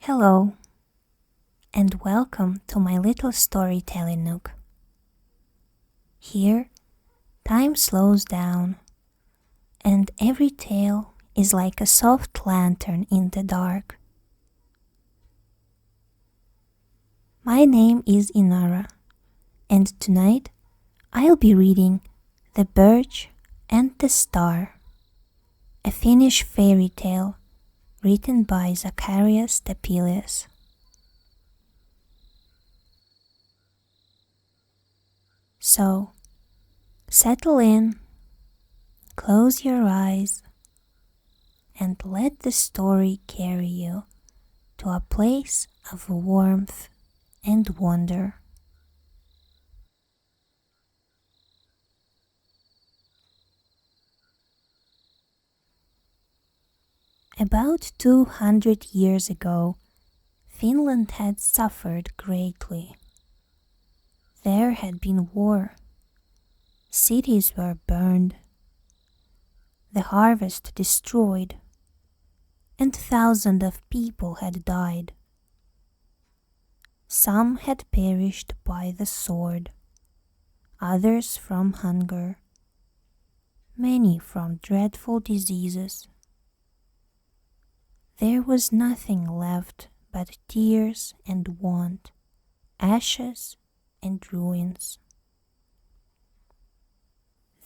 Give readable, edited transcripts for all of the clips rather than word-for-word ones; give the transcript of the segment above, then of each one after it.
Hello, and welcome to my little storytelling nook. Here, time slows down, and every tale is like a soft lantern in the dark. My name is Inara, and tonight I'll be reading The Birch and the Star, a Finnish fairy tale written by Zacharias Topelius. So, settle in, close your eyes, and let the story carry you to a place of warmth and wonder. About 200 years ago, Finland had suffered greatly. There had been war. Cities were burned, the harvest destroyed, and thousands of people had died. Some had perished by the sword, others from hunger, many from dreadful diseases. There was nothing left but tears and want, ashes and ruins.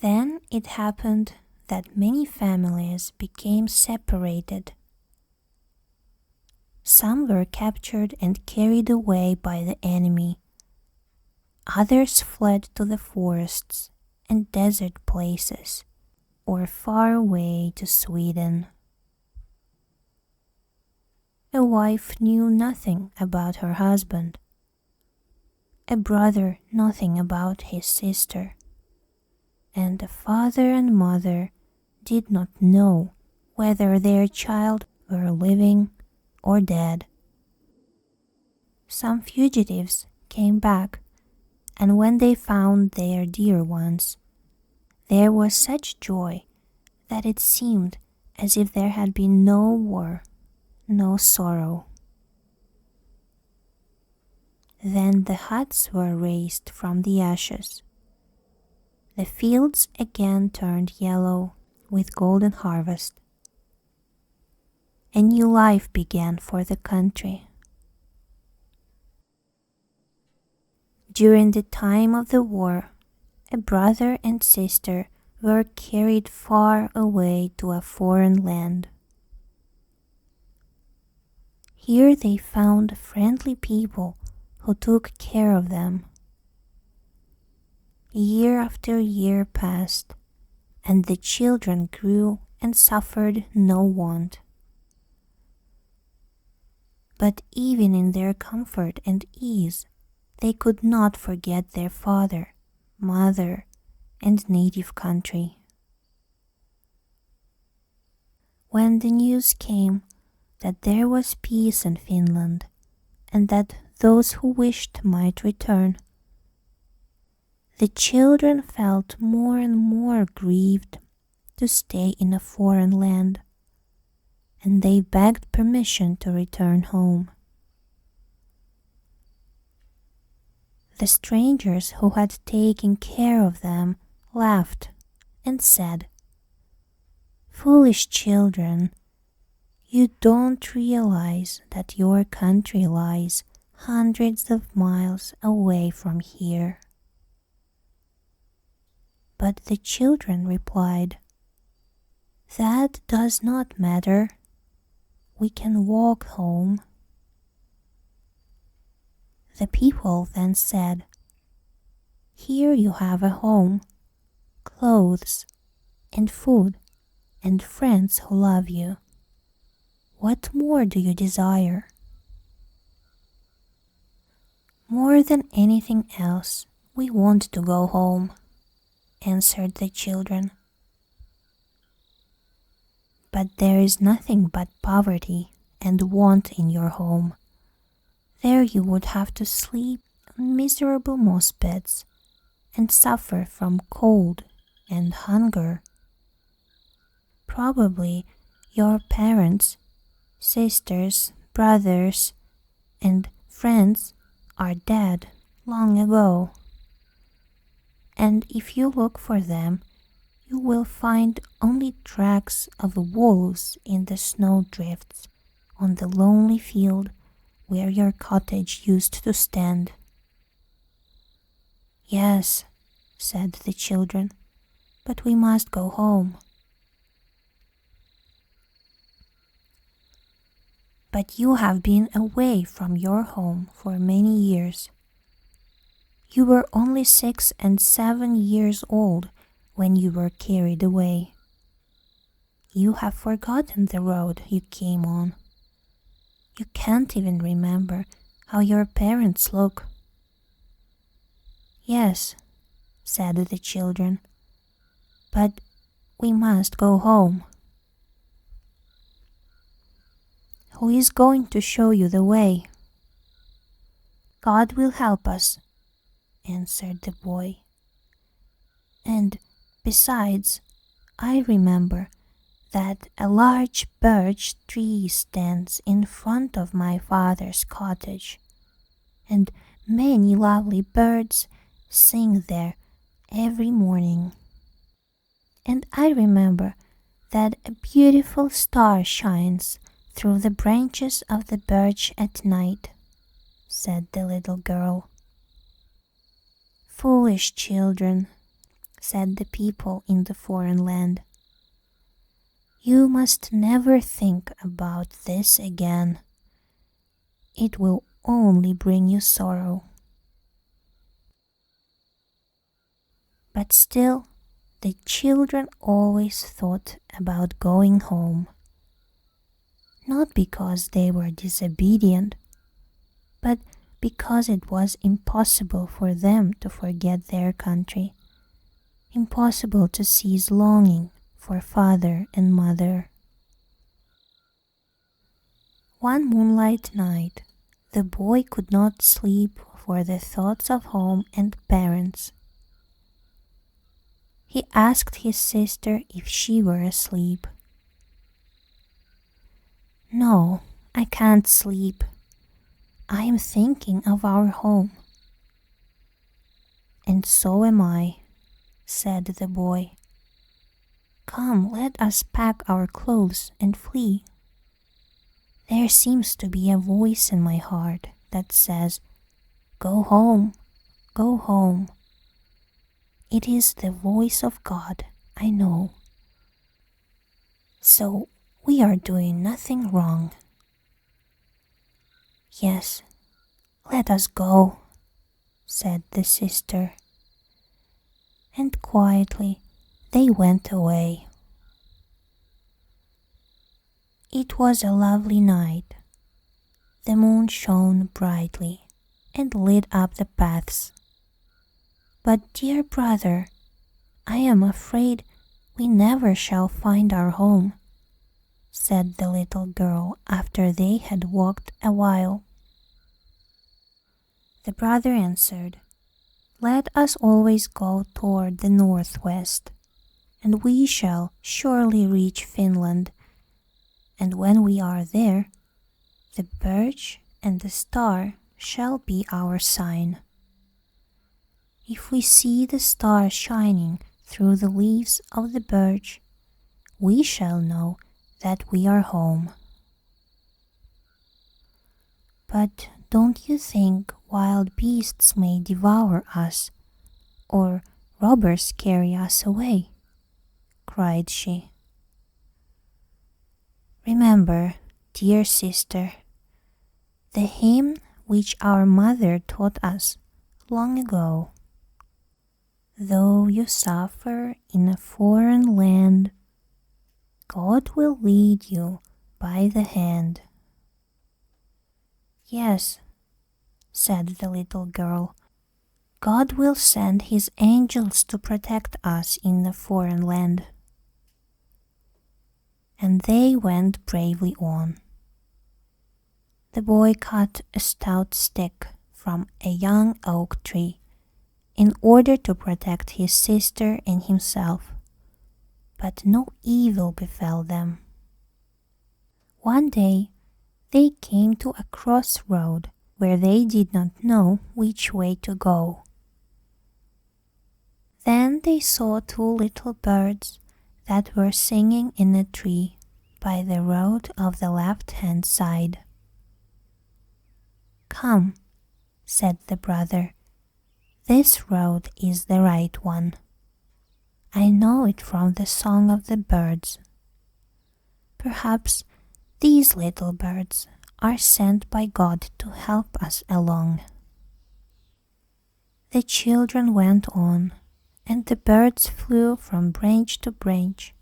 Then it happened that many families became separated. Some were captured and carried away by the enemy. Others fled to the forests and desert places, or far away to Sweden. A wife knew nothing about her husband. A brother nothing about his sister. And the father and mother did not know whether their child were living or dead. Some fugitives came back, and when they found their dear ones, there was such joy that it seemed as if there had been no war, no sorrow. Then the huts were raised from the ashes. The fields again turned yellow with golden harvest. A new life began for the country. During the time of the war, a brother and sister were carried far away to a foreign land. Here they found friendly people who took care of them. Year after year passed, and the children grew and suffered no want. But even in their comfort and ease, they could not forget their father, mother, and native country. When the news came that there was peace in Finland, and that those who wished might return, the children felt more and more grieved to stay in a foreign land, and they begged permission to return home. The strangers who had taken care of them laughed and said, "Foolish children, you don't realize that your country lies hundreds of miles away from here." But the children replied, "That does not matter. We can walk home." The people then said, "Here you have a home, clothes, and food, and friends who love you. What more do you desire?" "More than anything else, we want to go home," answered the children. "But there is nothing but poverty and want in your home. There you would have to sleep on miserable moss beds and suffer from cold and hunger. Probably your parents, sisters, brothers and friends are dead long ago. And if you look for them, you will find only tracks of wolves in the snowdrifts on the lonely field where your cottage used to stand." "Yes," said the children, "but we must go home." "But you have been away from your home for many years. You were only 6 and 7 years old when you were carried away. You have forgotten the road you came on. You can't even remember how your parents look." "Yes," said the children, "but we must go home." "Who is going to show you the way?" "God will help us," answered the boy. "And besides, I remember that a large birch tree stands in front of my father's cottage, and many lovely birds sing there every morning. And I remember that a beautiful star shines through the branches of the birch at night," said the little girl. "Foolish children," said the people in the foreign land. "You must never think about this again. It will only bring you sorrow." But still, the children always thought about going home. Not because they were disobedient, but because it was impossible for them to forget their country, impossible to cease longing for father and mother. One moonlight night, the boy could not sleep for the thoughts of home and parents. He asked his sister if she were asleep. "No, I can't sleep. I am thinking of our home." "And so am I," said the boy. "Come, let us pack our clothes and flee. There seems to be a voice in my heart that says, 'Go home, go home.' It is the voice of God, I know. So we are doing nothing wrong." "Yes, let us go," said the sister. And quietly they went away. It was a lovely night. The moon shone brightly and lit up the paths. "But, dear brother, I am afraid we never shall find our home," said the little girl after they had walked a while. The brother answered, "Let us always go toward the northwest, and we shall surely reach Finland, and when we are there, the birch and the star shall be our sign. If we see the star shining through the leaves of the birch, we shall know that we are home." "But don't you think wild beasts may devour us, or robbers carry us away?" cried she. "Remember, dear sister, the hymn which our mother taught us long ago. Though you suffer in a foreign land, God will lead you by the hand." "Yes," said the little girl, "God will send his angels to protect us in the foreign land." And they went bravely on. The boy cut a stout stick from a young oak tree in order to protect his sister and himself, but no evil befell them. One day They came to a crossroad where they did not know which way to go. Then they saw two little birds that were singing in a tree by the road of the left-hand side. "Come," said the brother, "this road is the right one. I know it from the song of the birds. Perhaps these little birds are sent by God to help us along." The children went on, and the birds flew from branch to branch,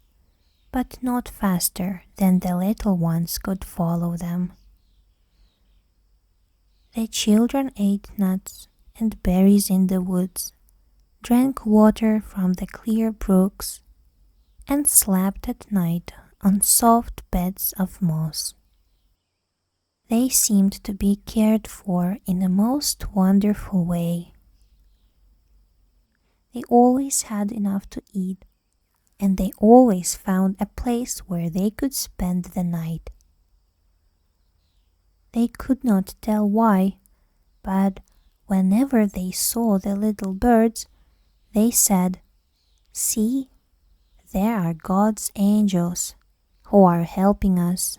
but not faster than the little ones could follow them. The children ate nuts and berries in the woods, drank water from the clear brooks, and slept at night on soft beds of moss. They seemed to be cared for in a most wonderful way. They always had enough to eat, and they always found a place where they could spend the night. They could not tell why, but whenever they saw the little birds, they said, "See, there are God's angels who are helping us."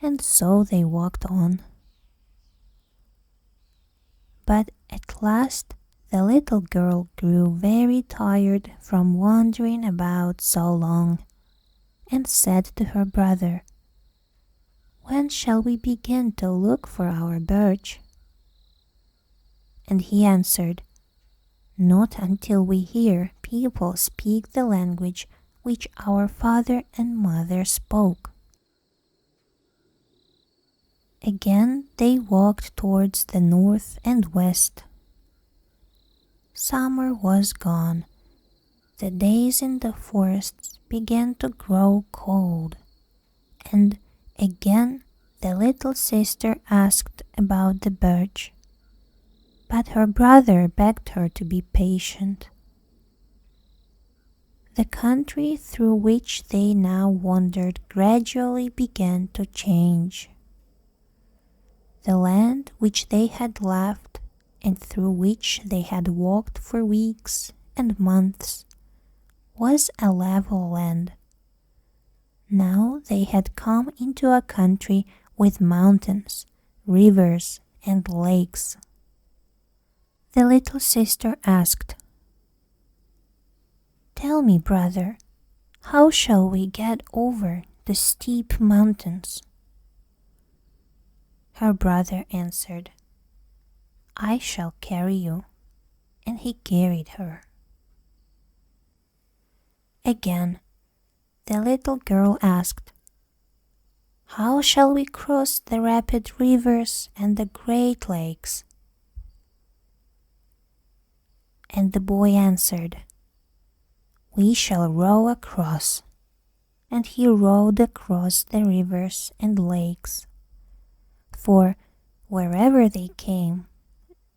And so they walked on. But at last the little girl grew very tired from wandering about so long, and said to her brother, "When shall we begin to look for our Birch?" And he answered, "Not until we hear people speak the language which our father and mother spoke." Again they walked towards the north and west. Summer was gone. The days in the forests began to grow cold, and again the little sister asked about the birch, but her brother begged her to be patient. The country through which they now wandered gradually began to change. The land which they had left and through which they had walked for weeks and months was a level land. Now they had come into a country with mountains, rivers, and lakes. The little sister asked, "Tell me, brother, how shall we get over the steep mountains?" Her brother answered, "I shall carry you," and he carried her. Again, the little girl asked, "How shall we cross the rapid rivers and the great lakes?" And the boy answered, "We shall row across." And he rowed across the rivers and lakes. For wherever they came,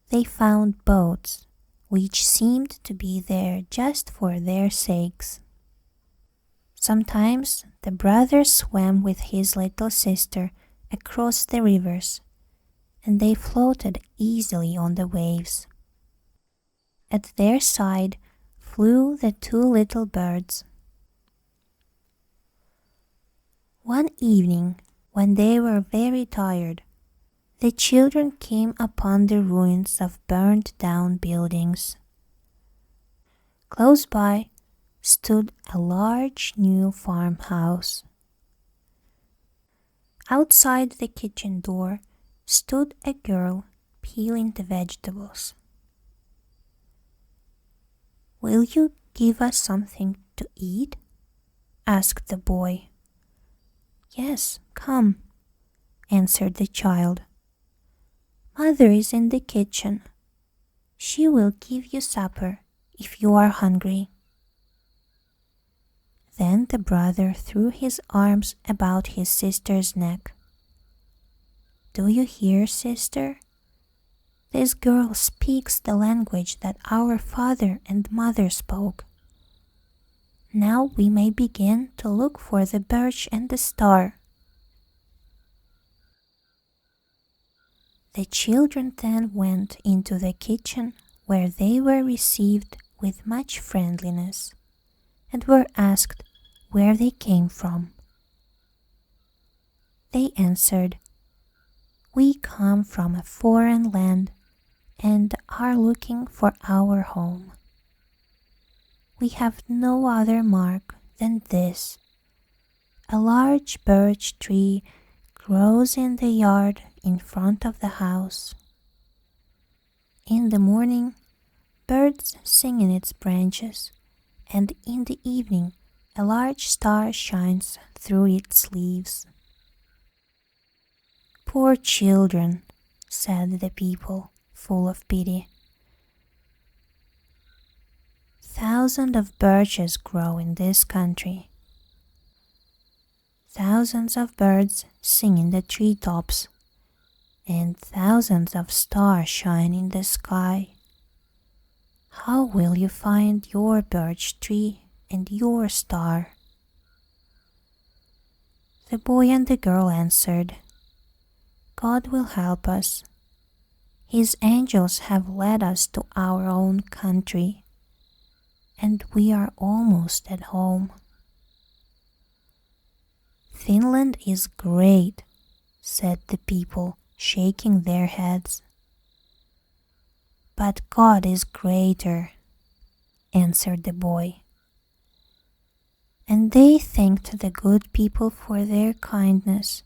they found boats, which seemed to be there just for their sakes. Sometimes the brother swam with his little sister across the rivers, and they floated easily on the waves. At their side flew the two little birds. One evening, when they were very tired, the children came upon the ruins of burned-down buildings. Close by stood a large new farmhouse. Outside the kitchen door stood a girl peeling the vegetables. "Will you give us something to eat?" asked the boy. "Yes, come," answered the child. "Mother is in the kitchen. She will give you supper if you are hungry." Then the brother threw his arms about his sister's neck. "Do you hear, sister? This girl speaks the language that our father and mother spoke. Now we may begin to look for the birch and the star." The children then went into the kitchen, where they were received with much friendliness and were asked where they came from. They answered, "We come from a foreign land and are looking for our home. We have no other mark than this. A large birch tree grows in the yard in front of the house. In the morning, birds sing in its branches, and in the evening a large star shines through its leaves." "Poor children," said the people, full of pity. "Thousands of birches grow in this country. Thousands of birds sing in the treetops, and thousands of stars shine in the sky. How will you find your birch tree and your star?" The boy and the girl answered, "God will help us. His angels have led us to our own country, and we are almost at home." "Finland is great," said the people, shaking their heads. "But God is greater," answered the boy. And they thanked the good people for their kindness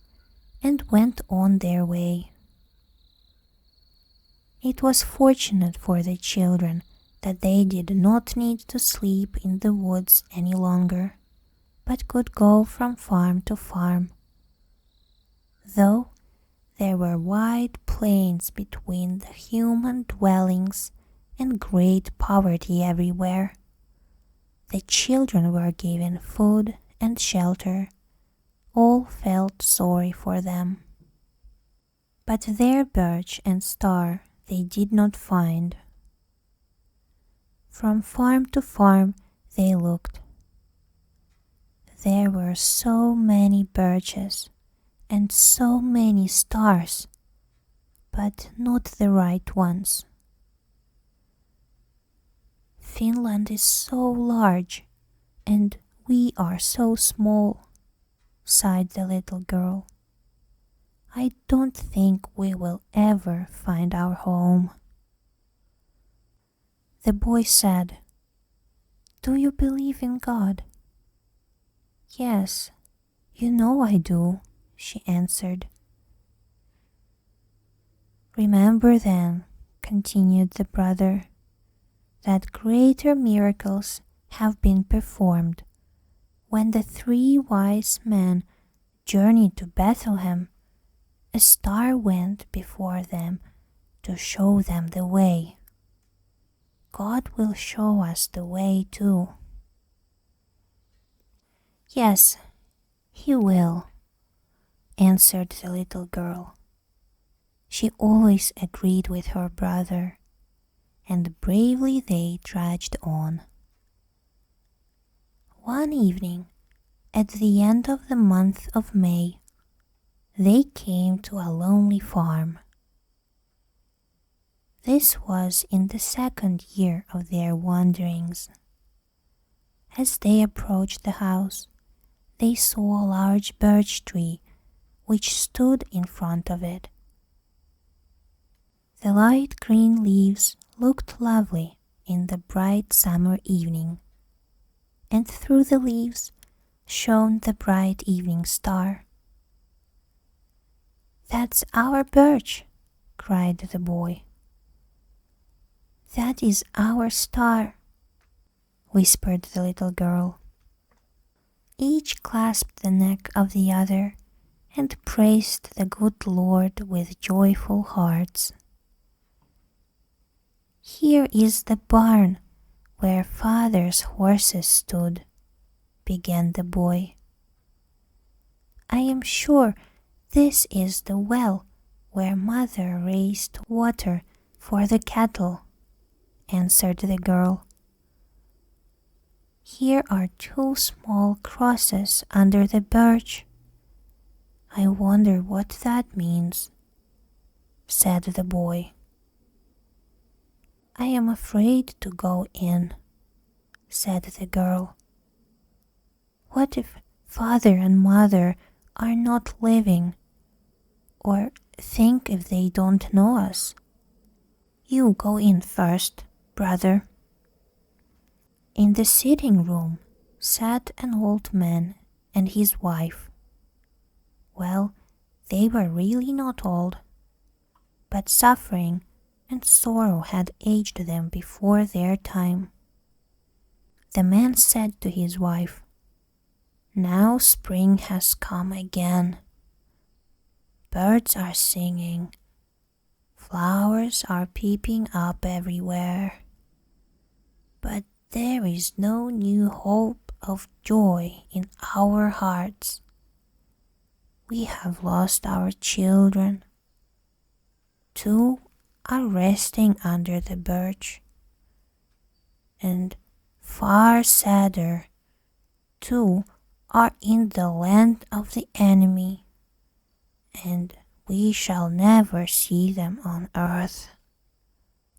and went on their way. It was fortunate for the children that they did not need to sleep in the woods any longer, but could go from farm to farm. Though there were wide plains between the human dwellings and great poverty everywhere, the children were given food and shelter. All felt sorry for them. But their birch and star they did not find. From farm to farm they looked. There were so many birches and so many stars, but not the right ones. "Finland is so large, and we are so small," sighed the little girl. "I don't think we will ever find our home." The boy said, "Do you believe in God?" "Yes, you know I do," she answered. "Remember then," continued the brother, "that greater miracles have been performed. When the 3 wise men journeyed to Bethlehem, a star went before them to show them the way. God will show us the way too." "Yes, He will," answered the little girl. She always agreed with her brother, and bravely they trudged on. One evening, at the end of the month of May, they came to a lonely farm. This was in the 2nd year of their wanderings. As they approached the house, they saw a large birch tree which stood in front of it. The light green leaves looked lovely in the bright summer evening, and through the leaves shone the bright evening star. "That's our birch," cried the boy. "That is our star," whispered the little girl. Each clasped the neck of the other and praised the good Lord with joyful hearts. "Here is the barn where father's horses stood," began the boy. "I am sure this is the well where mother raised water for the cattle," answered the girl. "Here are 2 small crosses under the birch. I wonder what that means." said the boy. I am afraid to go in, said the girl. What if father and mother are not living? Or think if they don't know us? You go in first, brother. In the sitting room sat an old man and his wife. Well, they were really not old, but suffering and sorrow had aged them before their time. The man said to his wife, Now spring has come again. Birds are singing, flowers are peeping up everywhere. But there is no new hope of joy in our hearts. We have lost our children. 2 are resting under the birch. And far sadder, 2 are in the land of the enemy, and we shall never see them on earth.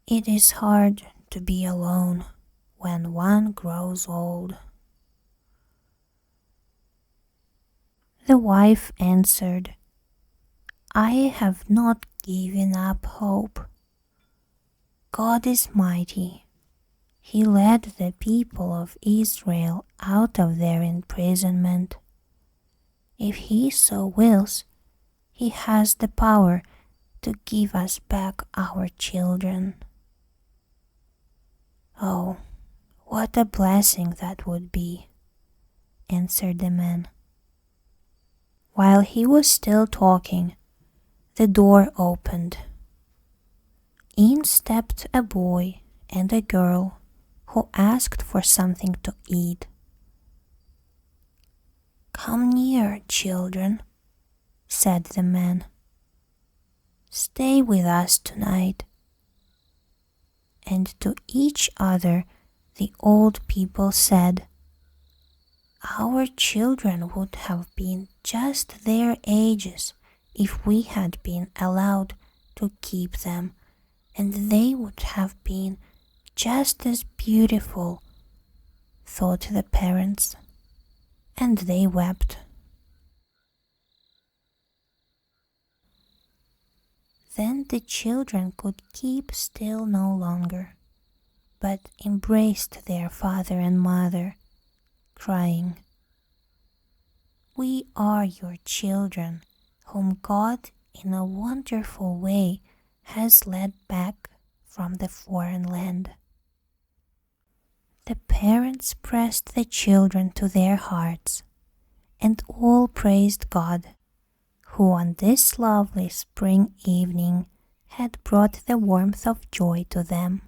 It is hard to be alone when one grows old. The wife answered, I have not given up hope. God is mighty. He led the people of Israel out of their imprisonment. If He so wills, He has the power to give us back our children. Oh, what a blessing that would be, answered the man. While he was still talking, the door opened. In stepped a boy and a girl who asked for something to eat. Come near, children, said the man. Stay with us tonight. And to each other the old people said, Our children would have been just their ages if we had been allowed to keep them, and they would have been just as beautiful, thought the parents, and they wept. Then the children could keep still no longer, but embraced their father and mother, crying, We are your children, whom God in a wonderful way has led back from the foreign land. The parents pressed the children to their hearts, and all praised God, who on this lovely spring evening had brought the warmth of joy to them.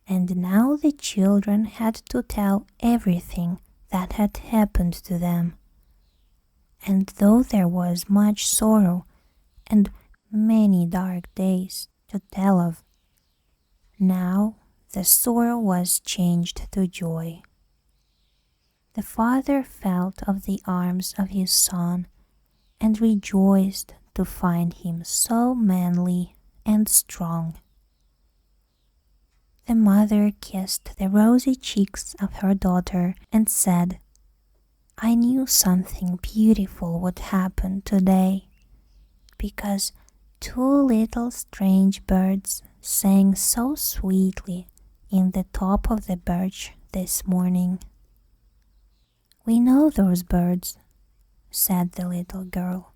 And now the children had to tell everything that had happened to them. And though there was much sorrow and many dark days to tell of, now the sorrow was changed to joy. The father felt of the arms of his son and rejoiced to find him so manly and strong. The mother kissed the rosy cheeks of her daughter and said, I knew something beautiful would happen today, because 2 little strange birds sang so sweetly in the top of the birch this morning. We know those birds, said the little girl.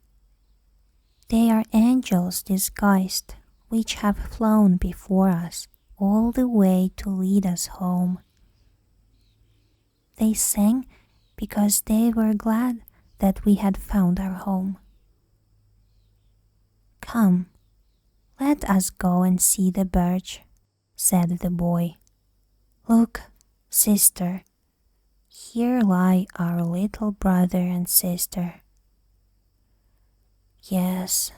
They are angels disguised, which have flown before us all the way to lead us home. They sang because they were glad that we had found our home. Come, let us go and see the birch, said the boy. Look, sister, here lie our little brother and sister. Yes,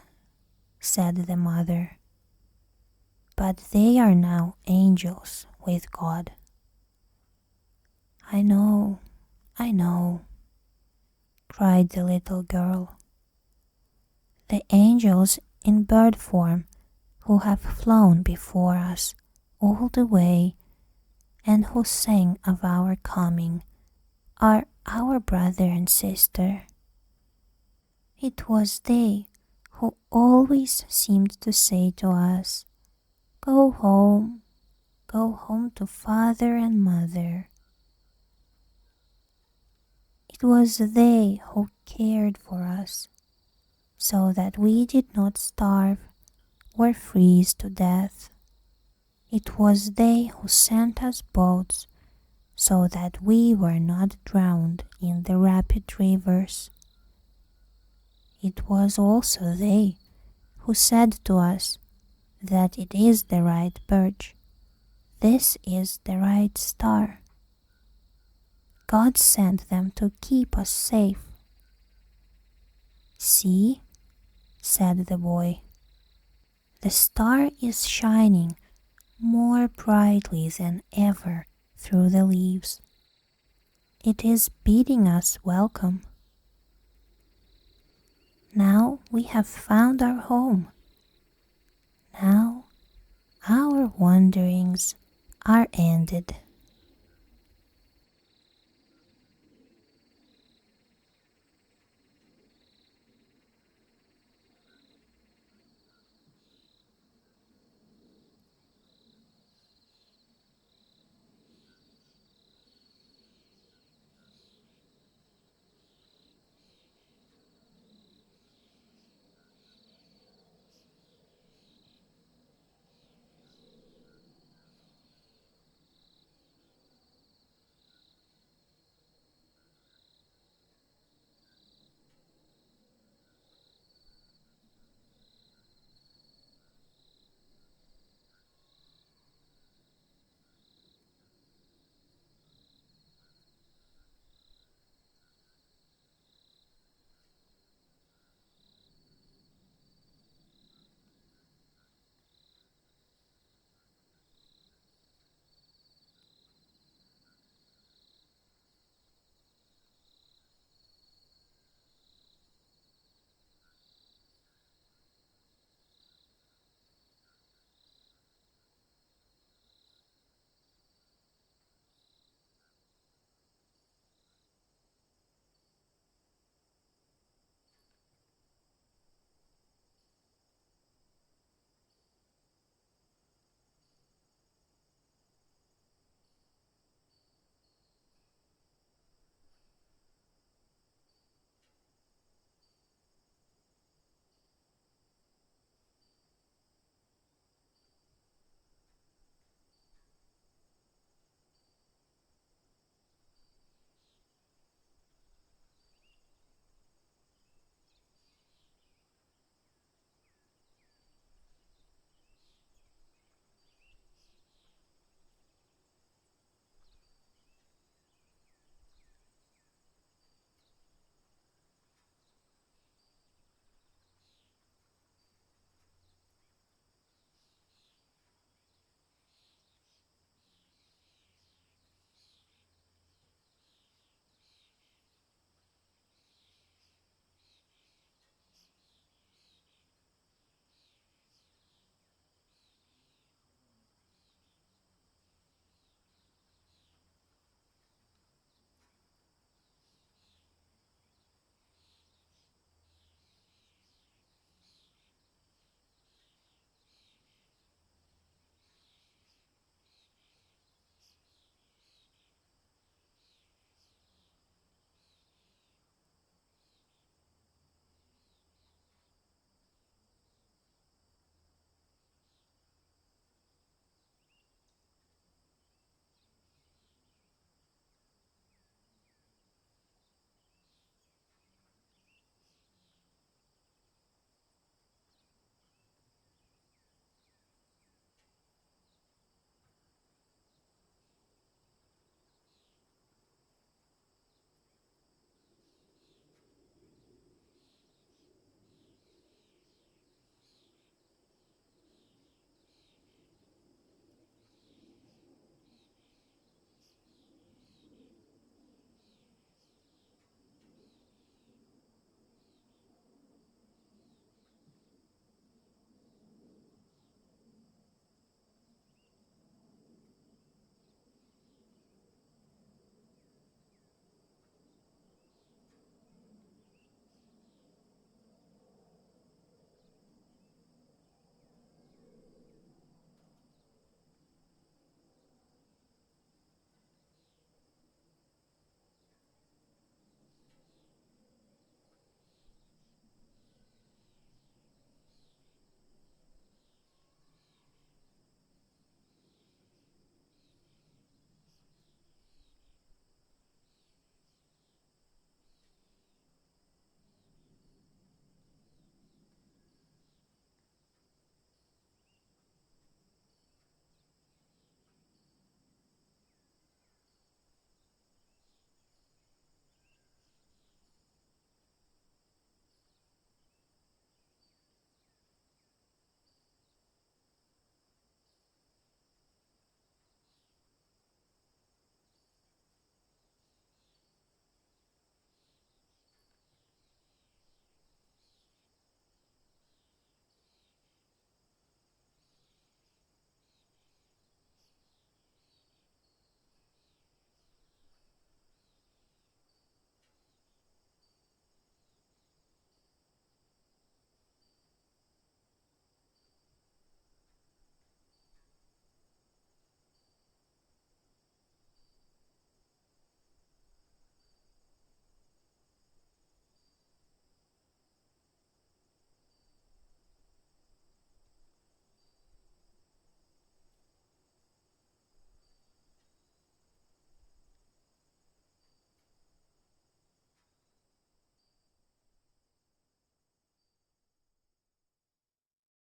said the mother, but they are now angels with God. I know, cried the little girl. the angels in bird form who have flown before us all the way and who sang of our coming are our brother and sister. It was they who always seemed to say to us, go home to father and mother. It was they who cared for us, so that we did not starve or freeze to death. It was they who sent us boats, so that we were not drowned in the rapid rivers. It was also they who said to us that it is the right birch, this is the right star. God sent them to keep us safe. See, said the boy, the star is shining more brightly than ever through the leaves. It is bidding us welcome. Now we have found our home. Now our wanderings are ended.